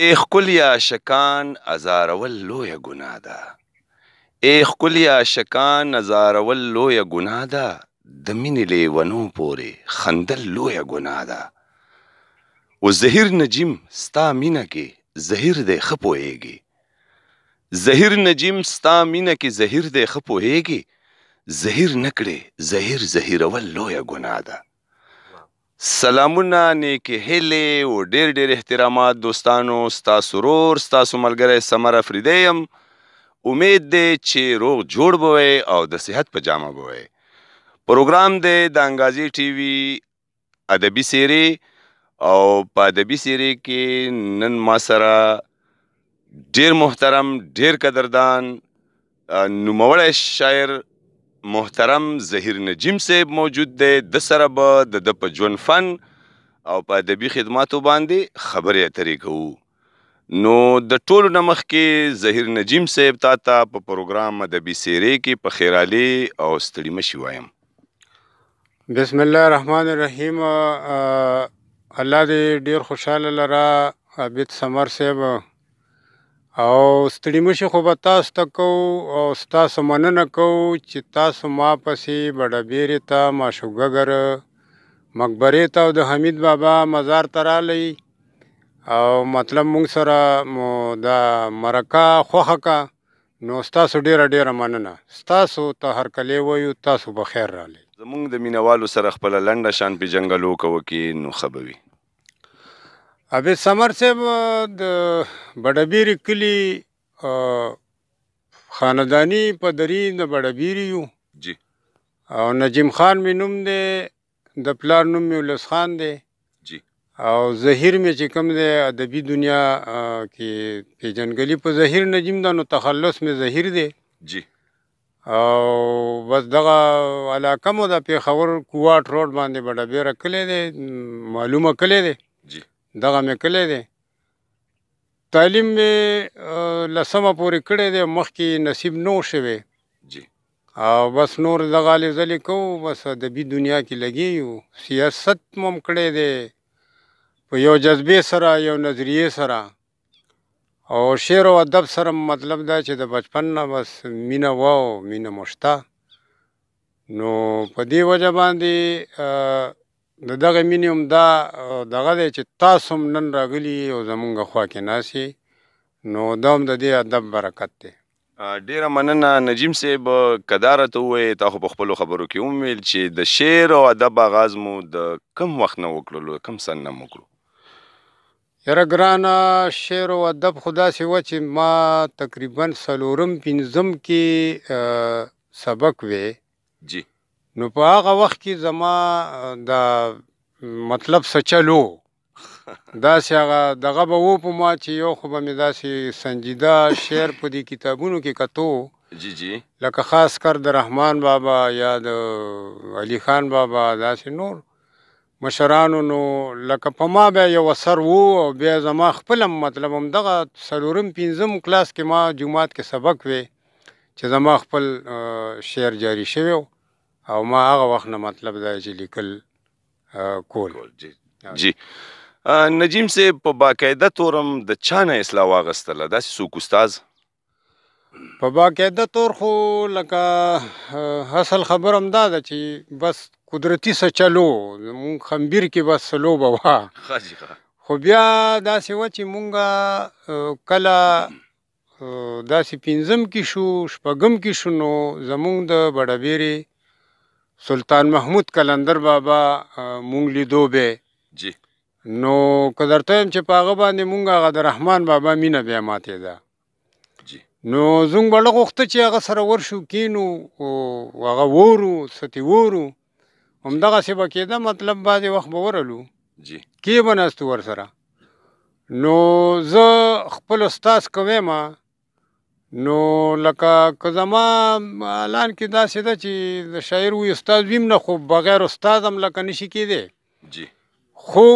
ای ښکليه شکان ازارول لویه ګناه ده. ای ښکليه شکان ازارول لویه ګناه ده. د مینې لیونو پورې خندل لویه ګناه ده. و زهیر نجیم ستا مینه کې زهیر دی ښه پوهېږي. زهیر نجیم ستا مینه کې زهیر دی ښه پوهېږي. زهیر نه کړې زهیرول لویه ګناه ده. سلامونه نیکې هیلې او ډېر احترامات دوستانو. ستاسو ورور ستاسو ملګری سمر افریدی یم. امید دی چې روغ جوړ به وئ او د صحت په جامه به وئ. پروګرام دی د انګازي ټي وي ادبي سیرې او په ادبي سیرې کې نن ما سره ډېر محترم ډېر قدردان نوموړی شاعر محترم زهیر نجیم صاحب موجود دی. د سره به د ده په ژوند فن او په ادبي خدماتو باندې خبرې اترې کوو. نو د ټولو نه مخکې زهیر نجیم صاحب تا ته په پروګرام ادبي سیرې کې په خیرالي او ستړي مشي وایم. بسم الله الرحمن الرحیم. الله دې ډیر خوشحاله لره عابد سمر صاحب، او ستړي مشي خو به تاسو ته کوو او ستاسو مننه کوو چې تاسو ما پسې بډهبیرې ته ماشوګګر مقبرې ته او د حمید بابا مزار ته رالی او مطلب مونږ سره مو دا مرکه خوښه کا. نو ستاسو ډیره مننه. ستاسو ته هرکلی وایو، تاسو به خیر رالی. زمونږ د مینوالو سره خپله لنډه شان پیژنګلو کوو کې نو ښه به وي. عابد سمر صاحب د بډهبیرې کلي خانداني پدري د بډهبیرې یو جی. او نجیم خان مې نوم دی، د پلار نوم مې ولس خان دی جی. او زهیر مې چې کوم دی ادبي دنیا کې پیژنګلي په زهیر نجیم ده، نو تخلص مې زهیر دی. جی. او بس دغه علاقه مو د پېښور کوواټ روډ باندې بډهبیره کلی دی، معلومه کلی دی. جی. دغه مې کلی دی. تعلیم مې لسمه پورې کړی دی، مخکې نصیب نه و شوی. جی. او بس نور دغه هلې ځلې کوو، بس ادبي دنیا کې لګې یو. سیاست مو هم کړی دی په یو جذبې سره، یو نظریې سره، او شعر او ادب سره مطلب دا چې د بچپن نه بس مینه وه او مینه مو شته. نو په دې وجه باندې د دغه مینې هم دا دغه دی چې تاسو هم نن راغلي او زمونږ خوا کې ناست یې، نو دا هم د دې ادب برکت دی. ډیره مننه نجیم صاحب. که دا راته ووایې، تا خو په خپلو خبرو کې هم ویل چې د شعر او ادب آغاز مو د کم وخت نه وکړلو، کم سن نه مو وکړو؟ یاره ګرانه، شعر او ادب خو داسې وه چې ما تقریبا څلورم پنځم کې سبق وی. جی. نو په هغه وخت کې زما دا مطلب څه چلو داسې هغه دغه به و په ما چې یو خو به مې داسې سنجیده شعر په دې کتابونو کې کتو. جی. جی. لکه خاص کر د رحمان بابا یا د علي خان بابا داسې نور مشرانو. نو لکه په ما بیا یو اثر و، او بیا زما خپل مطلب هم دغه څلورم پنځم کلاس کې ما جومات کې سبق وی چې زما خپل شعر جاری شوی او ما هغه وخت نه مطلب دا چې لیکل کول. جی. نجیم صاحب په باقاعده طور هم د چا نه اصلاح واخیستله؟ داسې څوک استاز؟ په باقاعده طور خو لکه اصل خبر هم دا ده چې بس قدرتي څه چلو مونږ خمبیر کې بس لوبه وه. خو بیا داسې وه چې مونږ کله داسې پنځم کې شو شپږم کې شو، نو زمونږ د بډهبیرې سلطان محمود قلندر بابا مونږ لیدو بی. جی. نو که درته وایم چې په هغه باندې مونږ هغه د رحمان بابا مینه بیا ماتېده. جی. نو زموږ بړه غوښته چې هغه سره ورشو کینو هغه وورو څه وورو همدغسې به کېده. مطلب بعضې وخت به ورلو جی. کې به ناستو ورسره. نو زه خپل استاز کویم، نو لکه که زما الان کې داسې ده چې د شاعر وي استاد ویم نه، خو بغیر استاد هم لکه نشي کېدی. جی. خو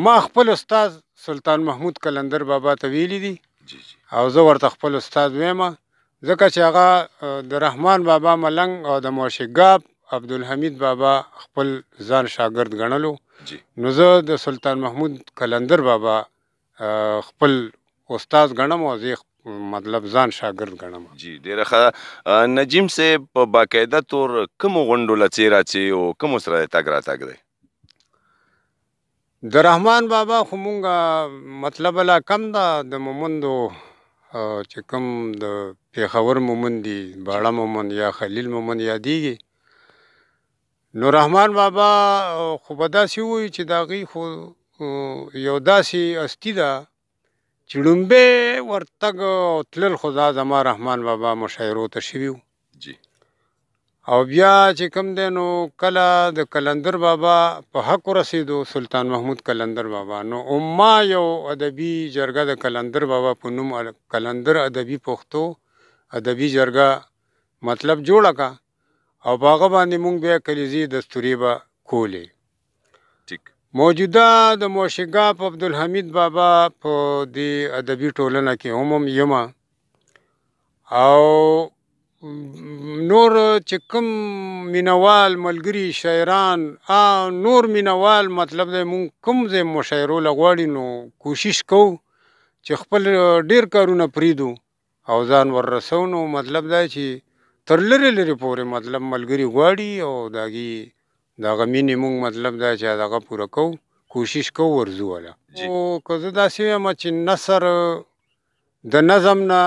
ما خپل استاد سلطان محمود قلندر بابا ته ویلی دي. جی. جی. او زه ورته خپل استاد ویم، ځکه چې هغه د رحمان بابا ملنګ او د موشګاب عبدالحمید بابا خپل ځان شاګرد ګڼلو. جی. نو زه د سلطان محمود قلندر بابا خپل استاد ګڼم او زه مطلب ځان شاګرد ګڼم. جی ډیره ښه. نجیم صاحب په باقاعده طور کومو غونډو له څیره چې او کومو سره د تګ راتګ دی؟ د رحمان بابا خو مونږه مطلب لا کم ده، د مومندو چې کوم د پیښور مومند دي، باړه مومند یا خلیل مومند یادېږي، نو رحمان بابا خو به داسې ووایي چې د هغوی خو یو داسې هستي ده چې لومبی ورتګ او تلل خو دا زما رحمان بابا مشاعرو ته شوي وو. جی او بیا چې کوم دی نو کله د قلندر بابا په حق ورسېدو، سلطان محمود قلندر بابا، نو ما یو ادبي جرګه د قلندر بابا په نوم قلندر ادبي پښتو ادبي جرګه مطلب جوړه کا او په هغه باندې مونږ بیا کلیزي دستورې به کولې. ټیک. موجوده د موشګاف عبدالحمید بابا په دې ادبي ټولنه کې هم یم او نور چې کوم مینوال ملګري شاعران نور مینوال مطلب دی مونږ کوم ځای مشاعرو له غواړي نو کوشش کوو چې خپل ډېر کارونه پرېږدو او ځان وررسو. نو مطلب دا چې تر لرې لرې پورې مطلب ملګري غواړي او د هغې د هغه مینې مونږ مطلب دا چې هغه پوره کوو، کوشش کوو ورځو والا. او که زه داسې وایم چې نثر د نظم نه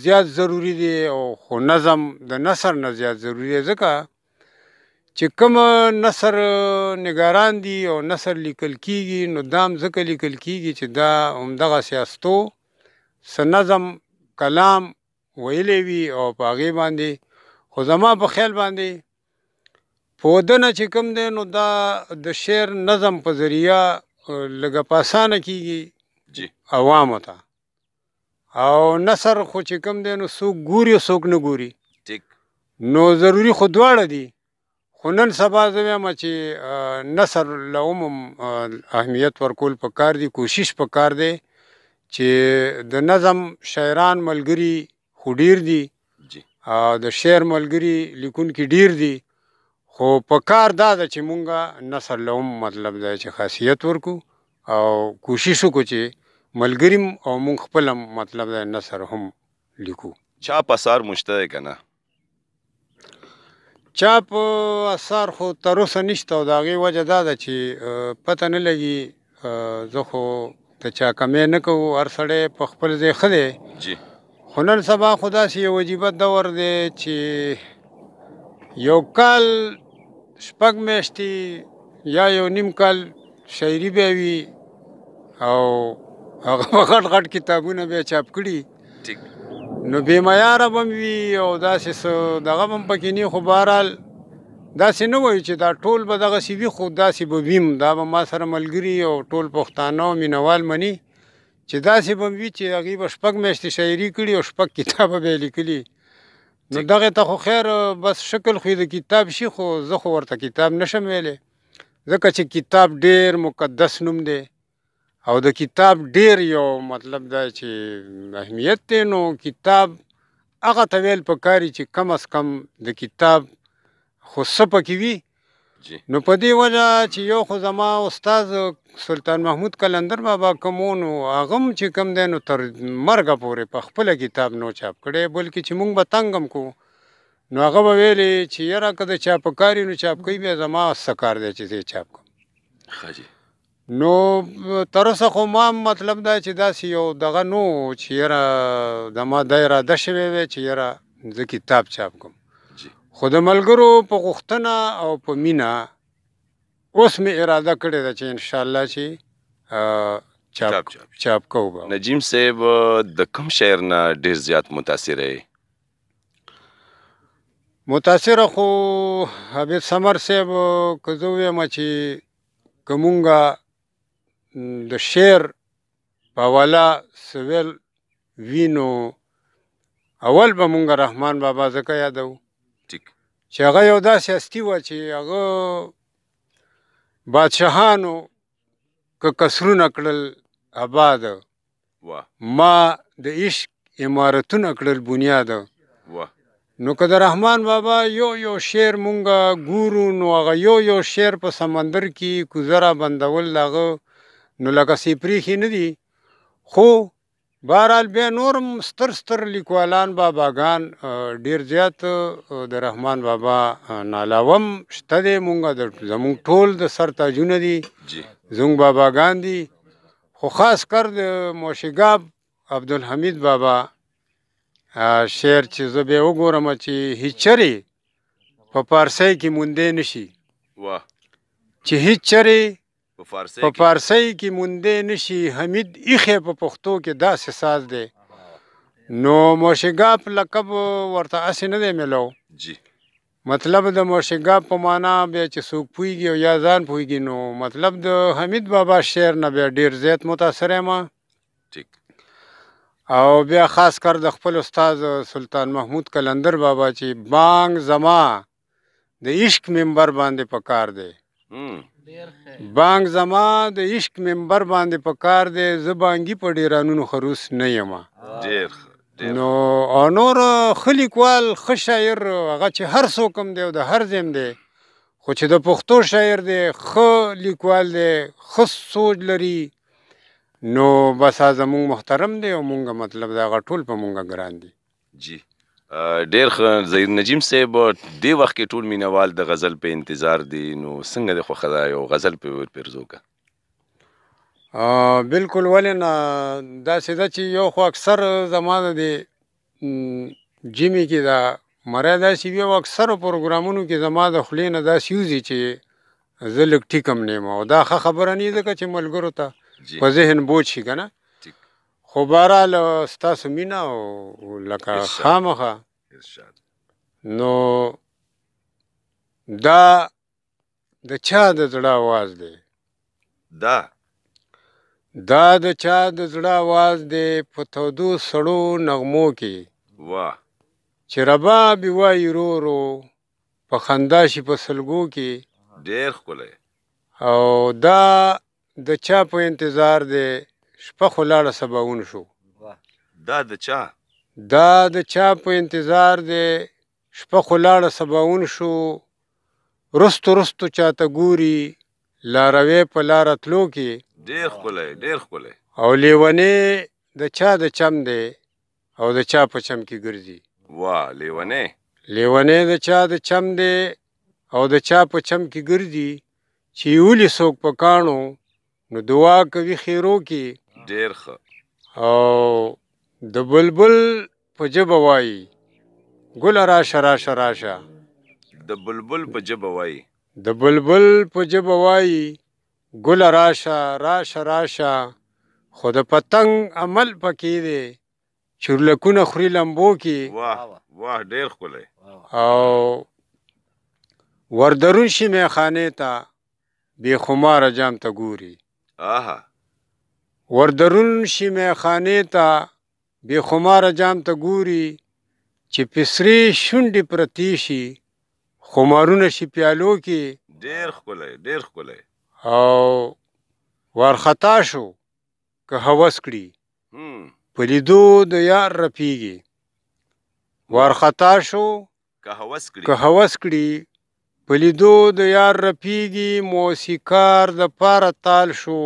زیات ضروري دی او خو نظم د نثر نه زیات ضروري دی، ځکه چې کوم نثر نګاران دي او نثر لیکل کېږي نو دا هم ځکه لیکل کېږي چې دا همدغسې هستو څه نظم کلام ویلی وي او په هغې باندې خو زما په خیال باندې په ودنه چې کوم دی نو دا د شعر نظم په ذریعه لږه په اسانه کېږي عوامو ته، او نثر خو چې کوم دی نو څوک ګوري او څوک نه ګوري. ټیک. نو ضروري خو دواړه دي، خو نن سبا زه وایم چې نثر له هم اهمیت ورکول پکار دي، کوشش پکار دی چې د نظم شاعران ملګري خو ډېر دي او د شعر ملګري لیکونکي ډېر دي، خو پکار دا ده چې مونږه نثر له هم مطلب دا چې خاصیت ورکو او کوشش وکړو چې ملګري او مونږ خپل هم مطلب دا نثر هم لیکو. چاپ اثار مشته دی که نه؟ چاپ اثار خو تر اوسه نشته او د هغې وجه دا ده چې پته نه لګي، زه خو د چا کمی نه کوو، هر سړی په خپل ځای ښه دی. خو نن سبا خو داسې یو عجیبه دور دی چې یو کال 6 میاشتې یا یو نیم کال شاعري بیا وي او هغه په غټ غټ کتابونه بیا چاپ کړي نو بې معیاره به هم وي او داسې څه دغه به هم پکې نه، خو بهرحال داسې نه وایو چې دا ټول به دغسې وي، خو داسې به ویم، دا به ما سره ملګري او ټول پښتانه او مینوال مني چې داسې به هم وي چې هغوی به 6 میاشتې شاعري کړي او 6 کتابه به یې لیکلي. نو دغې ته خو خیر بس شکل خو د کتاب شي، خو زه خو ورته کتاب نشم ویلی، ځکه چې کتاب ډېر مقدس نوم دی او د کتاب ډېر یو مطلب دا چې اهمیت دی. نو کتاب هغه ته ویل پکاري چې کم از کم د کتاب خو څه پکې وي. نو په دې وجه چې یو خو زما استاد سلطان محمود قلندر بابا کوم و نو هغه هم چې کوم دی نو تر مرګه پورې په خپله کتاب نو چاپ کړی، بلکې چې مونږ به تنګ هم کوو نو هغه به ویلې چې یاره که د چا په کار نو چاپ کوي، بیا زما څه کار دی چې زه یې چاپ کړم. نو تر اوسه خو ما مطلب دا چې داسې یو دغه نو چې یاره زما دا اراده شوې وی چې یاره زه کتاب چاپ کړم، خو د ملګرو په غوښتنه او په مینه اوس مې اراده کړې ده چې انشاءالله چې چاپ کوو به. نجیم صاحب د کوم شاعر نه ډېر زیات متاثره یې؟ متاثره خو عابد سمر صاحب که زه ووایم چې که مونږه د شعر په حواله څه ویل وي نو اول به مونږه رحمان بابا ځکه یادوو چې هغه یو داسې هستي وه چې هغه بادشاهانو که قصرونه کړل آباد، ما د عشق عمارتونه کړل بنیاد. نو که د رحمان بابا یو شعر مونږه ګورو نو هغه یو شعر په سمندر کې کوزه را بندول د هغه نو لکه سیپریښې نه دي، خو بهرحال بیا نورم ستر ستر لیکوالان باباګان ډېر زیات د رحمان بابا نه علاوه هم شته دی. زمونږ ټول د سر تاجونه دي، زمونږ باباګان دي. خو خاص کر د موشګاب عبدالحمید بابا شعر چې زه بیا وګورم چې هیڅ چرې په فارسۍ کې موندی نشي، چې هیڅ چرې په فارسۍ کې موندی نشي، حمید ایښی په پښتو کې داسې ساز دی. نو موشګاب لقب ورته هسې نه دی میلو. مطلب د موشګاب په معنا بیا چې څوک پوهېږي او یا ځان پوهېږي، نو مطلب د حمید بابا شعر نه بیا ډېر زیات متاثر یم. او بیا خاص کر د خپل استاد سلطان محمود قلندر بابا چې بانګ زما د عشق منبر باندې پکار دی، بانګ زما د عشق منبر باندې پکار دی، زه بانګي په ډیرانونو خروس نه یم. نو او نور ښه لیکوال ښه شاعر هغه چې هر څوک هم دی او د هر ځای دی، خو چې د پښتو شاعر دی، ښه لیکوال دی، ښه سوچ لري، نو بس زمونږ محترم دی او مونږ مطلب د هغه ټول په مونږ ګران دي. جی ډېر ښه. ظهیر نجیم صاحب دې وخت کې ټول مینوال د غزل په انتظار دي، نو څنګه د خوښه ده یو غزل پې ورپېرزو که؟ بالکل، ولې نه. داسې ده چې یو خو اکثر زما د دې جمې کې دا مری داسې وي او اکثرو پروګرامونو کې زما د خولې نه داسې وځي چې زه لږ ټیک هم نه یم، او دا ښه خبره نه ځکه چې ملګرو ته په ذهن بوج شي که نه. خو بهرحال ستاسو مینه او لکه خامخا نو دا د چا د زړه آواز دی، دا د چا د زړه آواز دی په تودو سړو نغمو کې، چې رباب یې وایي ورو ورو په خندا شي په سلګو کې. ډېر ښکلی. او دا د چا په انتظار دی شپه خو لاړه سباوون شو. دا د چا؟ دا د چا په انتظار دی شپه خو لاړه سباوون شو، رستو رستو چاته ګوري لاروی په لاره تلو کې. ډېر ښکلی، ډېر ښکلی. او لیونی د چا د چم دی او د چا په چم کې ګرځي. لیونی؟ لیونی د چا د چم دی او د چا په چم کې ګرځي، چې یولي څوک په کاڼو نو دعا کوي خیرو کې. ډېر ښه. او د بلبل په ژبه وایي ګله راشه راشه راشه. د بلبل په ژبه وایي؟ د بلبل په ژبه وایي ګله راشه راشه راشه، خو د پتنګ عمل پکې دی چورلکونه خوري لمبو کې. واه ډېر ښکلی. او وردرون شي میخانې ته بې خماره جام ته ګوري. وردرون شي میخانې ته بې خماره جام ته ګوري، چې پسرې شونډې پرتې شي خمارونه شي پیالو کې. ډېر ښکلی، ډېر ښکلی. او وارخطا شو که هوس کړي په لیدو د یار رپیږي. وارخطا شو که هوس کړي په لیدو د یار رپیږي، موسیقار د پاره تال شو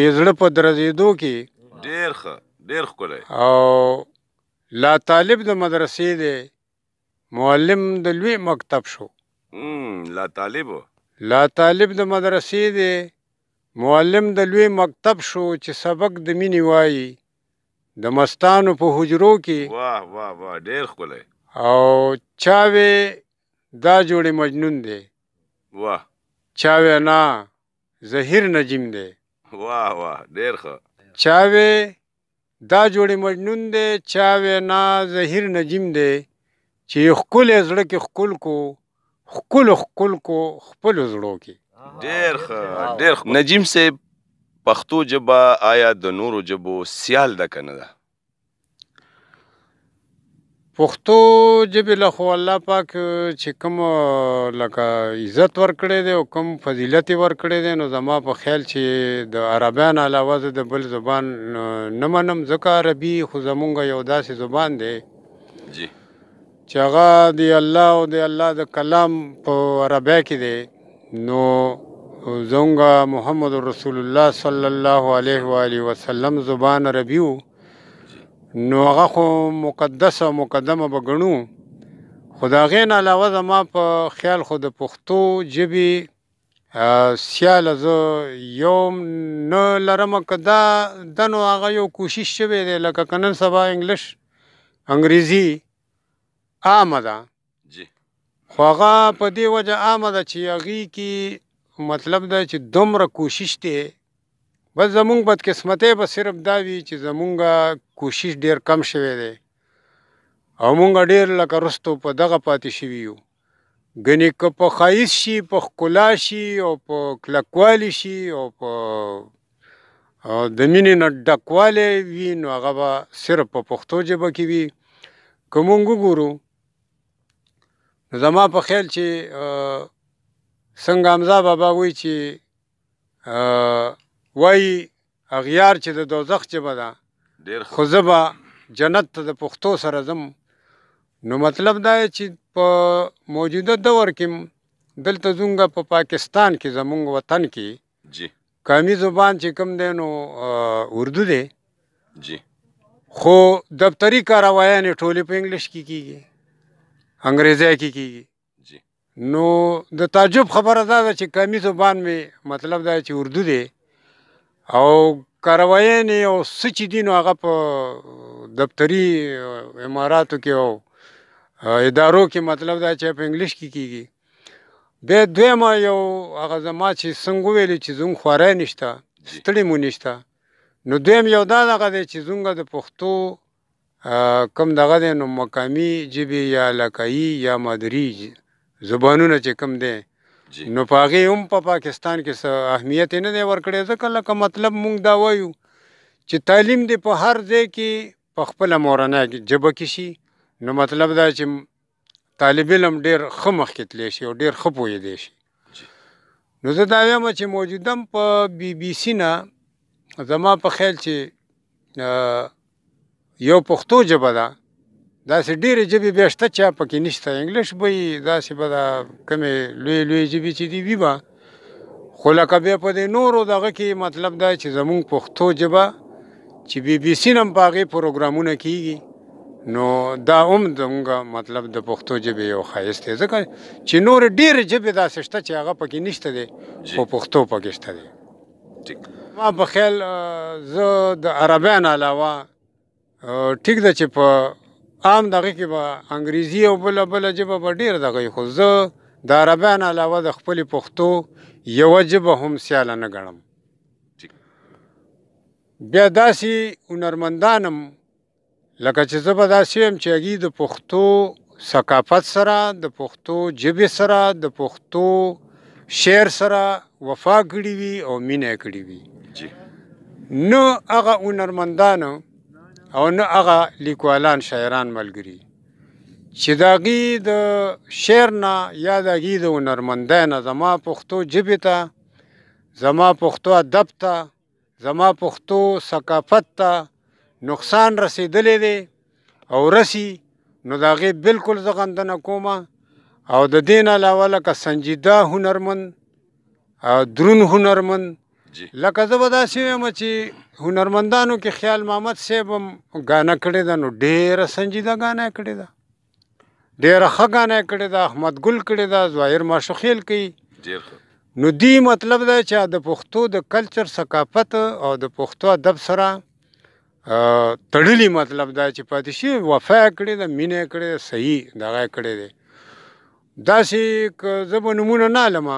یې زړه په درزېدو کې. ډېر ښه، ډېر ښکلی. او لا طالب د مدرسې دی معلم د لوی مکتب شو. لا طالب د مدرسې دی معلم د لوی مکتب شو، چې سبق د مینې وایي د مستانو په حجرو کې. ډېر ښکلی. او چاوې دا جوړې مجنون دی، چاوې نه ظهیر نجیم دی. ډېر ښه. چاوې دا جوړې مجنون دی، چاوې نه ظهیر نجیم دی، چې ښکلی زړه کې ښکل کو ښکلو خپلو زړو کې. ډېر ښه، ډېر ښه. نجیم صاحب پښتو ژبه آیا د نورو ژبو سیال ده که نه ده؟ پښتو ژبې له خو الله پاک چې کوم لکه عزت ورکړی دی او کوم فضیلت یې ورکړی دی، نو زما په خیال چې د عربیان علاوه زه د بل زبان نه منم، ځکه عربي خو زمونږ یو داسې زبان دی چې هغه د الله او د الله د کلام په عربی کې دی. نو زونگا محمد رسول الله صلی الله علیه و آله وسلم زبان عربي و نو هغه خو مقدس او مقدمه به ګڼو، خو د هغې نه علاوه زما په خیال خو د پښتو ژبې سیاله زه یوم نه لرمه، که دا نو هغه یو کوشش شوی دی، لکه که نن سبا انګلیش انګریزي عامه ده، خو هغه په دې وجه عامه ده چې هغې کې مطلب دا چې دومره کوشش دی، بس زمونږ بدقسمتۍ به صرف دا وي چې زمونږ کوشش ډېر کم شوی دی او مونږ ډېر لکه رستو په دغه پاتې شوي یو. ګنې که په ښایست شي، په ښکلا شي او په کلکوالي شي او په د مینې نه ډکوالی وي، نو هغه به صرف په پښتو ژبه کې وي. که مونږ وګورو نو زما په خیال چې څنګه حمزه بابا وایي چې وایي اغیار چې د دوزخ ژبه ده، خو زه به جنت ته د پښتو سره ځم. نو مطلب دا دی چې په موجوده دور کې دلته زموږ په پاکستان کې زموږ وطن کې قومي زبان چې کوم دی نو اردو دی، خو دفتري کاروایانې ټولې په انګلیش کې کېږي، انګریزۍ کې کېږي. نو د تعجب خبره دا ده چې قومي زبان مې مطلب دا چې اردو دی او کاروایانې او څه چې دي نو هغه په دفتري اماراتو کې او ادارو کې مطلب دا چې په انګلیش کې کېږي. بیا دویمه یو هغه زما چې څنګه وویلې چې زموږ خواری نشته، ستړي مو نشته، نو دویم یو دا دغه دی چې زموږ د پښتو کوم دغه دی نو مقامي ژبې یا علاقایي یا مادري زبانونه چې کوم دی نو په هغې هم په پاکستان کې څه اهمیت یې نه دی ورکړی، ځکه لکه مطلب مونږ دا وایو چې تعلیم دې په هر ځای کې په خپله مورنۍ ژبه کې شي، نو مطلب دا چې طالب علم ډېر ښه مخکې تللی شي او ډېر ښه پوهېدی شي. نو زه دا وایم چې موجوده په بي بي سي نه زما په خیال چې یو پښتو ژبه ده، داسې ډېرې ژبې بیا شته چې پکې نشته، انګلیش به وي، داسې به دا کمې لویې لویې ژبې چې دي وي به، خو لکه بیا په دې نورو دغه کې مطلب دا چې زمونږ پښتو ژبه چې بي بي سي نه هم په هغې پروګرامونه کېږي، نو دا هم زمونږ مطلب د پښتو ژبې یو ښایست دی، ځکه چې نورې ډېرې ژبې داسې شته چې هغه پکې نشته دی، خو پښتو پکې شته دی. ما په خیال زه د عربیان علاوه ټیک ده چې په عام دغه کې به انګریزي او بله ژبه به ډېر دغه وي، خو زه د عربیان علاوه د خپلې پښتو یوه ژبه هم سیاله نه ګڼم. بیا داسې هنرمندان هم لکه چې زه به داسې یم چې هغوی د پښتو ثقافت سره، د پښتو ژبې سره، د پښتو شعر سره وفا کړي وي او مینه یې کړې وي. نه هغه هنرمندان او نه هغه لیکوالان شاعران ملګري چې د هغوی د شعر نه یا د هغوی د هنرمندۍ نه زما پښتو ژبې ته، زما پښتو ادب ته، زما پښتو ثقافت ته نقصان رسېدلی دی او رسي، نو د هغې بلکل زه غندنه کومه. او د دې نه علاوه لکه سنجیده هنرمند، دروند هنرمند، لکه زه به داسې وایم چې هنرمندانو کې خیال محمد صاحب هم ګانه کړې ده، نو ډېره سنجیده ګانه یې کړې ده، ډېره ښه ګانه یې کړې ده، احمد ګل کړې ده، ظاهر ماشوخېل کوي. نو دی مطلب دا چې د پښتو د کلچر ثقافت او د پښتو ادب سره تړلي مطلب دا چې پاتې شي، وفا یې کړې ده، مینه یې کړې ده، صحیح دغه یې کړی دی. داسې که زه به نومونه نه علمه،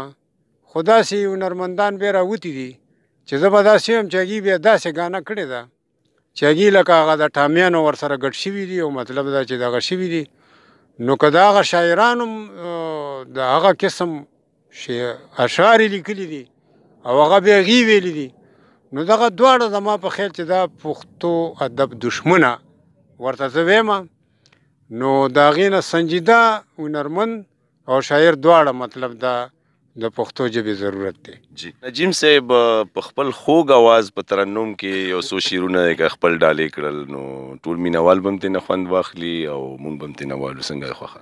خو داسې هنرمندان بیا راوتي دي چې زه به داسې وایم چې هغوی بیا داسې ګانه کړې ده چې هغوی لکه هغه د ټامیانو ورسره ګډ شوي دي او مطلب دا چې دغه شوي دي. نو که د هغه شاعرانو د هغه قسم اشعار یې لیکلي دي او هغه بیا هغوی ویلي دي، نو دغه دواړه زما په خیال چې دا پښتو ادب دشمنه ورته زه ویمه. نو د هغې نه سنجیده هنرمند او شاعر دواړه مطلب دا د پښتو ژبې ضرورت دی. نجیم صاحب په خپل خوږ اواز په ترنم کې یو څو شعرونه یې خپل ډالې کړل، نو ټول مینوال به هم ترېنه خوند واخلي او موږ به هم ترېنه والو. څنګه خوښه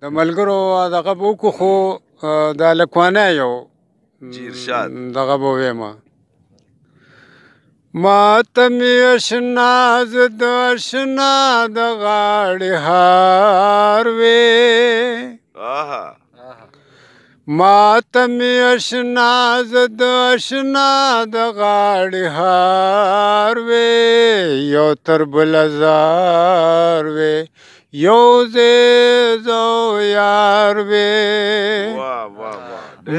د ملګرو دغه به وکړو، خو د هلکوانۍ یو جی ارشاد دغه به ویم ما ته مې اشنا زه د اشنا د غاړې هار وې ما ته مې اشنا زه د اشنا د غاړې هار وې یو تر بله زار وې یو زو یار وې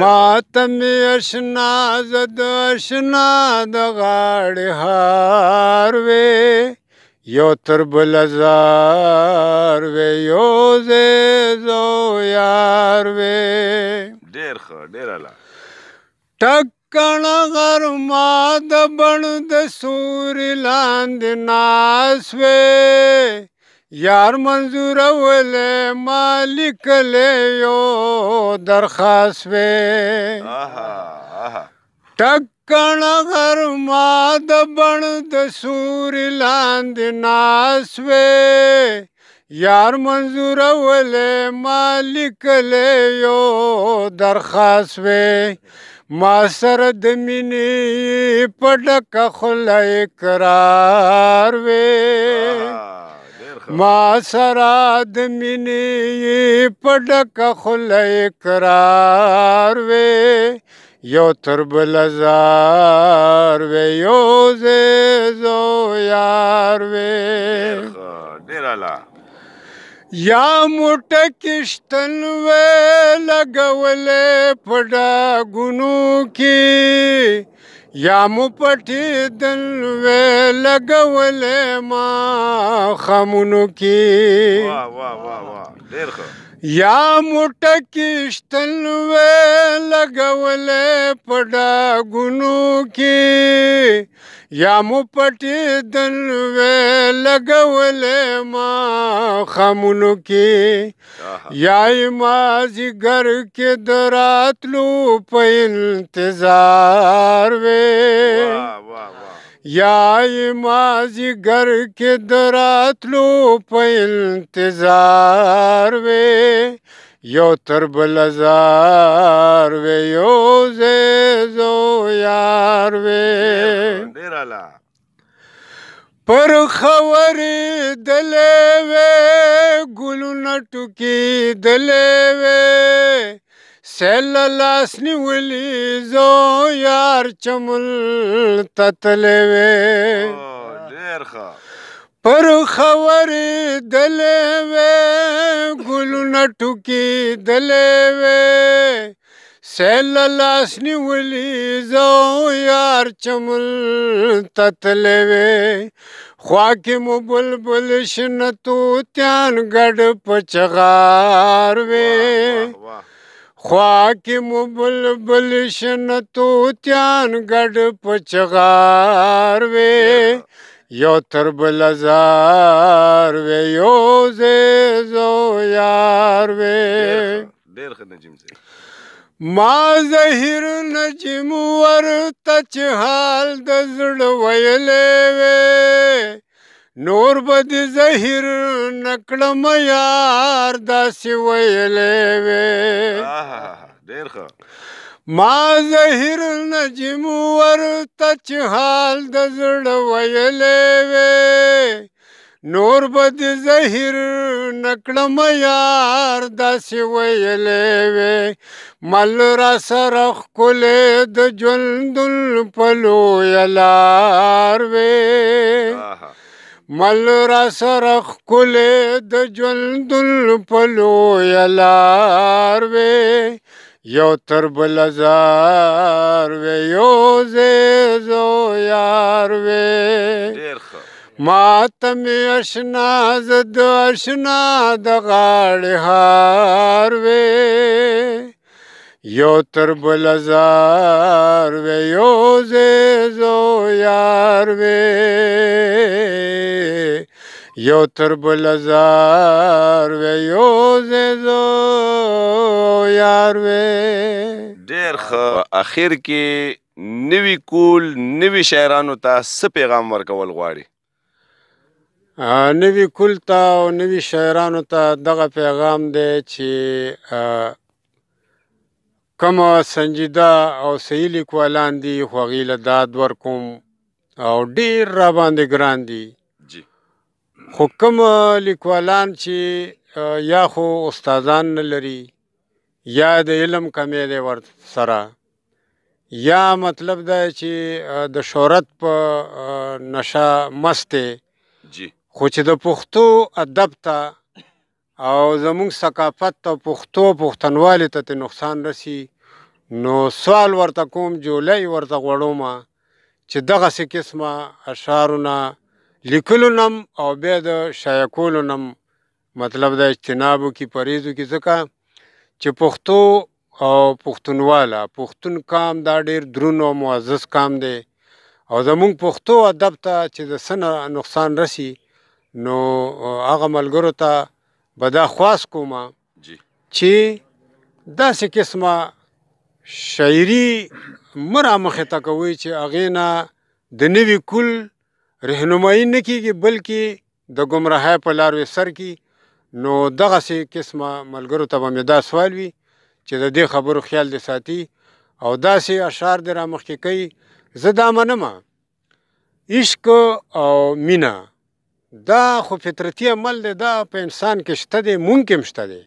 ما ته مې اشنا زه د اشنا د غاړې هار وې یو تر بله زار وې یو زو یار وې ډېر ښه ډېر اعلی ټکڼه غرما د بڼ د سوري لاندې ناست وې یار منظورولې ما لیکلی یو درخواست وې ټکڼه غرما د بڼ د سوري لاندې ناست وې یار منظورولې ما لیکلی یو درخواست وې ما سره د مینې په ډکه خوله اقرار وې ما سره د مینې په ډکه خوله اقرار وې یو تر بله زار وې یو زو یار وې ډېر اعلی یا موټکې شتل وې لګولې په ډاګونو کې یا مو پټېدل وې لګولې ماښامونو کې یا موټکې شتل وې لګولې په ډاګونو کې یا مو پټېدل وې لګولې ماښامونو کې یا یې مازدیګر کې د راتلو په انتظار وې یا یې مازدیګر کې د راتلو په انتظار وې یو تر بله زار وې یو زو یار وې پر خورېدلې وې ګلونه ټوکېدلې وې سیل لاس نیولي زو یار چمن ته تللی وې پر خورېدلې وې ګلونه ټوکېدلې وې سیل لاس نیولي زو یار چمن ته تللی وې خوا کې مو بلبل شنه طوطیان ګډ په چغار وې خوا کې مو بلبل شنه طوطیان ګډ په چغار وې یو تر بله زار وې یو زو یار وې ما زهیر نجم ورته چې حال د زړه ویلی وې نور به دې زهیر نکړم یار داسې ویلی وې ما زهیر نجم ورته چې حال د زړه ویلی وې نور به دې زهیر نکړم یار داسې ویلی وې مل را سره ښکلې د ژوندون په لویه لار وې مل را سره ښکلې د ژوندون په لویه لار وې یو تر بله زار وې یو زو یار وې ما ته مې اشنا زه د اشنا د غاړې هار وې یو تر بله زار وې یو زو یار وې یو تر بله زار وې یو زو یار وې ډېر ښه اخر کې نوي کول نوي شاعرانو ته څه پیغام ورکول غواړي نوي کول ته او نوي شاعرانو ته دغه پیغام دی چې کوم سنجیده او صحیح لیکوالان دي خو هغې له داد ورکوم او ډېر راباندې ګران دي. جی خو کوم لیکوالان چې یا خو استادان نه لري یا د علم کمی دی ورسره یا مطلب دا چې د شهرت په نشه مست دی جی خو چې د پښتو ادب ته او زمونږ ثقافت ته پښتو پښتنوالي ته نقصان رسي نو سوال ورته کوم جولی ورته غوړوم چې دغسې قسمه اشعارونه لیکلو نم او بیا د شایع کولو نم مطلب د اجتناب وکړي پرهیز وکړي ځکه چې پښتو او پښتونواله پښتون کام دا ډېر دروند او معزز کام دی او زمونږ پښتو ادب ته چې د څه نه نقصان رسي نو هغه ملګرو ته به دا خواست کوم چې داسې قسمه شاعري مه رامخې ته کوئ چې هغې نه د نوي کل رهنمایي نه کېږي بلکې د ګمراهۍ په لار سر کي. نو دغسې قسمه ملګرو ته به مې دا سوال وي چې د دې خبرو خیال دې ساتي او داسې اشعار دې رامخکې کوي. زه دا منمه عشق او مینه دا خو فطرتي عمل دی دا په انسان کې شته دی مونږ کې هم شته دی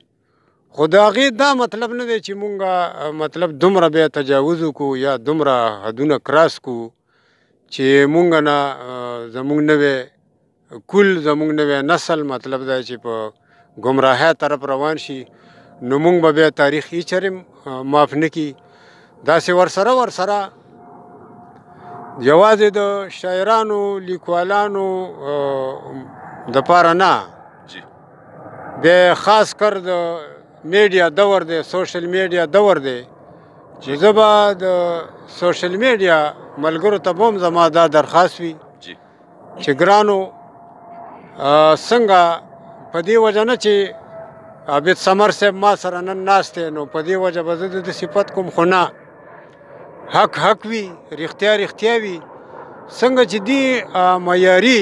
خو د هغې دا مطلب نه دی چې مونږ مطلب دومره بیا تجاوز وکړو یا دومره حدونه کراس کړو چې مونږ نه زمونږ نوی کل زمونږ نوی نسل مطلب دا چې په ګمراهۍ طرف روان شي نو مونږ به بیا تاریخ هیڅ چرې معاف نه کړي. داسې ورسره یوازې د شاعرانو لیکوالانو دپاره نه بیا خاص کر د میډیا دور دی سوشل میډیا دور دی چې زه به د سوشل میډیا ملګرو ته به هم زما دا درخواست وي چې ګرانو څنګه په دې وجه نه چې عابد ثمر صاحب ما سره نن ناست دی نو په دې وجه به زه د صفت کوم خو نه حق حق وي رښتیا رښتیا وي څنګه چې دی معیاري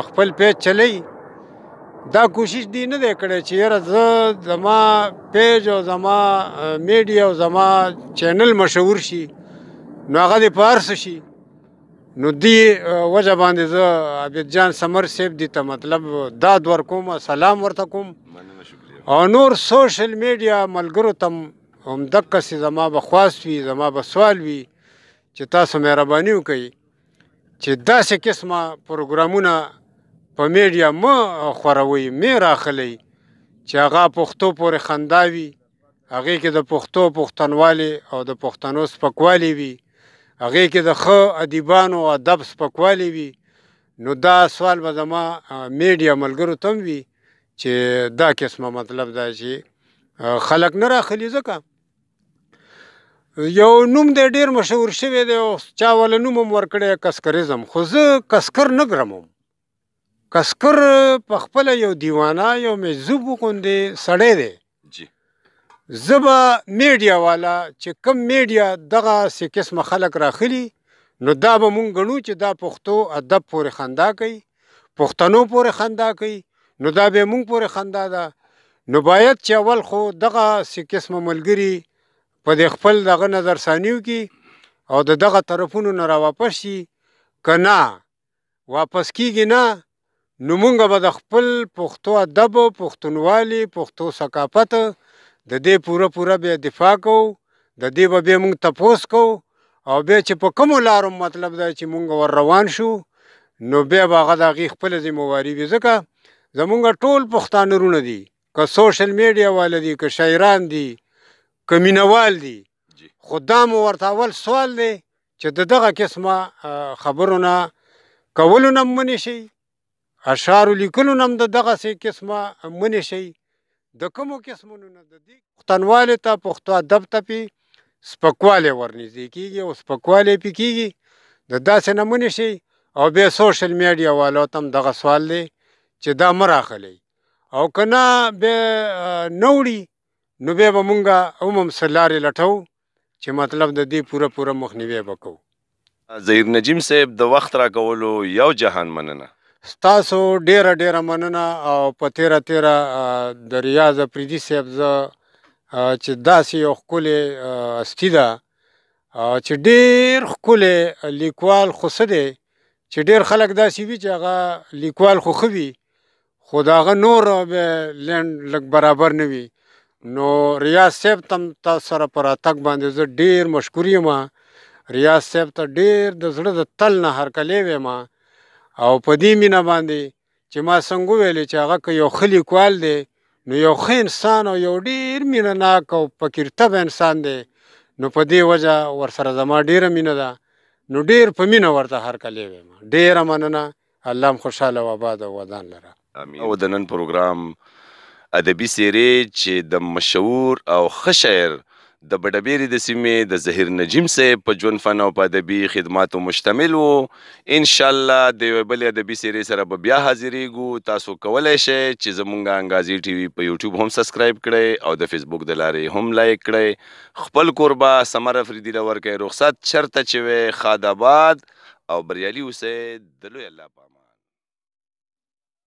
خپل پیج چلی دا کوشش دی نه دی کړی چې یاره زه زما پیج او زما میډیا او زما چینل مشهور شي نو هغه دې په هر څه شي نو دې وجه باندې زه عابد جان ثمر صاحب دې ته مطلب داد ورکوم سلام ورته کوم او نور سوشل میډیا ملګرو ته هم دقسې زما به خواست وي زما به سوال وي چې تاسو مهرباني وکئ چې داسې قسمه پروګرامونه په میډیا مه خوروئ مې راخلئ چې هغه پښتو پورې خندا وي هغې کې د پښتو پښتنوالي او د پښتنو سپکوالی وي هغې کې د ښه ادیبانو ادب سپکوالی وي نو دا سوال به زما میډیا ملګرو ته هم وي چې دا قسمه مطلب دا چې خلک نه راخلي ځکه یو نوم دی ډېر مشهور شوی دی او چا والا نوم هم ورکړی کسکریزم خو زه کسکر نه ګرمم کسکر په خپله یو دیوانه یو مجذوب غوندې سړی دی زه به میډیا والا چې کم میډیا دغسې قسمه خلک راخلي نو دا به مونږ ګڼو چې دا پښتو ادب پورې خندا کوي پښتنو پورې خندا کوي نو دا به مونږ پورې خندا ده نو باید چې اول خو دغسې قسمه ملګري په دې خپل دغه نظرثاني وکړي او د دغه طرفونو نه راواپس شي که نه واپس کیږي نه نو مونږ به د خپل پښتو ادب پښتونوالي پښتو ثقافت د دې پوره بیا دفاع کوو د دې به بیا مونږ تپوس کوو او بیا چې په کومو لارو مطلب دا چې مونږ ور روان شو نو بیا به هغه د هغې خپله ذمهواري وي ځکه زمونږ ټول پښتانه رونه دي که سوشل میډیا والا دي که شاعران دي که مینوال دي خو دا مو ورته اول سوال دی چې د دغه قسمه خبرو نه کولو نه هم منې شئ اشعارو لیکلو نه هم د دغسې قسمه منې شئ د کومو قسمونو نه د دې پښتنوالي ته پښتو ادب ته پې سپکوالی ورنږدې کېږي او سپکوالی پې کېږي د داسې نه منې شئ او بیا سوشل میډیا والو ته هم دغه سوال دی چې دا مه راخلئ او که نه بیا نه وړي نو بیا به مونږ هم څه لارې لټو چې مطلب د دې پوره مخنیوی به کوو. ظهیر نجیم صاحب د وخت راکولو یو جهان مننه ستاسو ډیره مننه او په تیره د ریاض افریدي صاحب زه چې داسې یو ښکلې هستي ده چې ډېر ښکلی لیکوال خو څه دی چې ډېر خلک داسې وي چې هغه لیکوال خو ښه وي خو د هغه نور لینډ لږ برابر نه وي. نو ریاض صاحب ته تاسو سره په راتګ باندې زه ډېر مشکور یم. ریاض صاحب ته ډېر د زړه د تل نه هرکلی ویم او په دې مینه باندې چې ما څنګه وویلې چې هغه که یو ښه لیکوال دی نو یو ښه انسان او یو ډېر مینه ناک او فقیر طبع انسان دی. نو په دې وجه ورسره زما ډېره مینه ده. نو ډېر په مینه ورته هرکلی ویم. ډېره مننه. الله هم خوشحاله او آباد او ودان لره. او د نن پروګرام ادبي څیرې چې د مشهور او ښه شاعر د بډبیرې د سیمې د ظهیر نجیم صاحب په ژوند فن او په ادبي خدماتو مشتمل و. انشاءالله د یوې بلې ادبي څیرې سره به بیا حاضرېږو. تاسو کولی شئ چې زمونږ انګازي ټي وي په یوټیوب هم سبسکرایب کړئ او د فیسبوک د لارې هم لایک کړئ. خپل کوربه ثمر افریدي له ورکئ. رخصت چرته چې وی ښاد آباد او بریالي اوسئ. د لوی الله په امان.